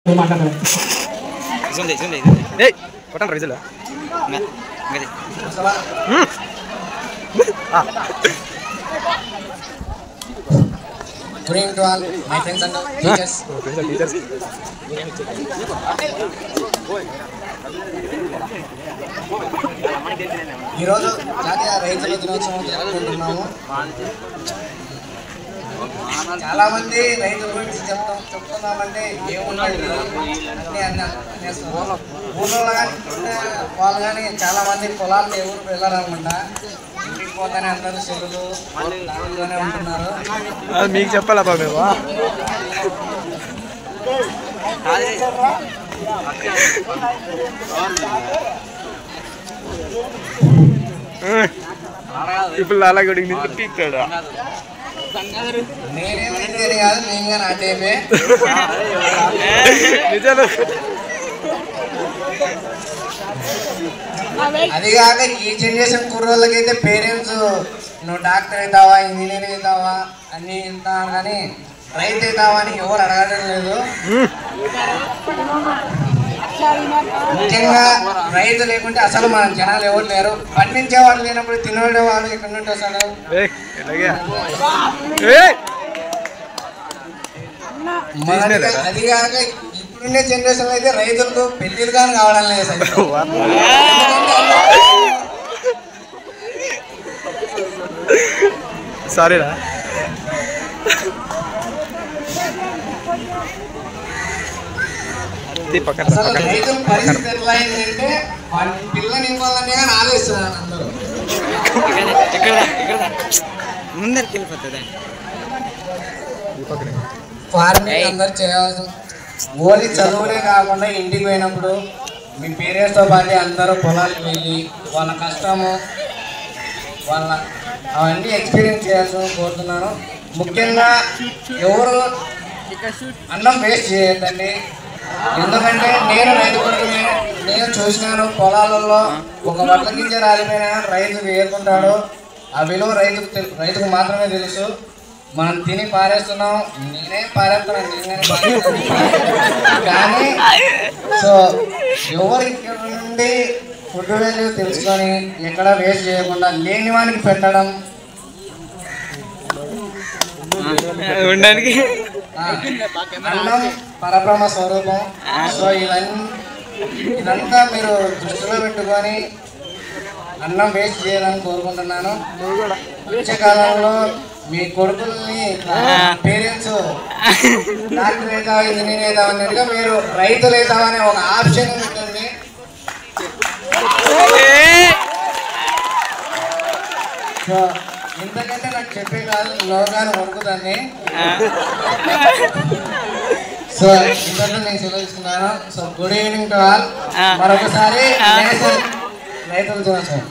కొట్టండి రైజులు Good evening to all my friends and teachers. ఈరోజు జాతీయ రైతుల దినోత్సవం జరుపుకుంటున్నాము. చాలా మంది రైతుల గురించి చెప్తున్నామంటే ఏముందండి ఊళ్ళో కానీ వాళ్ళు కానీ చాలా మంది పొలాలకు ఎవరు వెళ్ళారనుకుంటా. ఇంటికి పోతానే అందరూ చెరువులు దాంట్లోనే ఉంటున్నారు. మీకు చెప్పాలా మేము ఇప్పుడు అలాగే పీక్తాడు. నేనేమైతే కాదు నేను కానీ అటేమే నిజాలు. అది కాక ఈ జనరేషన్ కుర్రోళ్ళకైతే పేరెంట్స్ నువ్వు డాక్టర్ అవుతావా, ఇంజనీర్ అవుతావా అన్నీ వెళ్తాను కానీ రైతు అవుతావా అని ఎవరు అడగడం లేదు. ముఖ్యంగా రైతు లేకుంటే అసలు మన జనాలు ఎవరు లేరు. పండించే వాళ్ళు లేనప్పుడు తినడే వాళ్ళు ఎక్కడి నుండి వస్తాడు. అది కాక ఇప్పుడుండే జనరేషన్ అయితే రైతులకు పెళ్లిలు కానీ కావడం లేదు. సారీరా అసలు రైతుల పరిస్థితి ఎట్లా అయిందంటే పిల్లని ఇవ్వాలనే కానీ ఆలోచిస్తున్నారు అందరూ. ఫార్మింగ్ అందరు చేయాల్సిన ఓన్లీ చదువులే కాకుండా ఇంటికి పోయినప్పుడు మీ పేరెంట్స్తో పాటు అందరూ పొలాలకు వెళ్ళి వాళ్ళ కష్టము వాళ్ళ అవన్నీ ఎక్స్పీరియన్స్ చేయాల్సి కోరుతున్నాను. ముఖ్యంగా ఎవరు అన్నం వేస్ట్ చేయొద్దండి. ఎందుకంటే నేను రైతు కొడుకునే, నేను చూసినాను పొలాలలో ఒక వడ్ల గింజ రాలిపోయినా రైతు వేరుకుంటాడు. ఆ విలువ రైతుకు మాత్రమే తెలుసు. మనం తిని పారేస్తున్నాం, నేనే పారేస్తున్నాను కానీ సో ఎవరు ఇక్కడ నుండి ఫుడ్ వాల్యూ తెలుసుకొని ఎక్కడ వేస్ట్ చేయకుండా లేని వానికి పెట్టడం ఉండడానికి అన్నం పరబ్రహ్మ స్వరూపం. సో ఇదంతా మీరు దృష్టిలో పెట్టుకొని అన్నం వేస్ట్ చేయాలని కోరుకుంటున్నాను. వచ్చే కాలంలో మీ కొడుకుల్ని పేరెంట్స్ డాక్టర్ అవుతావా, ఇంజనీర్ అవుతావా అన్నట్టుగా మీరు రైతులు అవుతావా అనే ఒక ఆప్షన్ ఉంటుంది. సో ఇంతకంటే నాకు చెప్పే కాదు, లోకాన్ని వణుకుతాన్ని. సో ఇంతలో నేను సెలవుస్తున్నాను. So good evening to all. మరొకసారి రైతుల దినోత్సవం.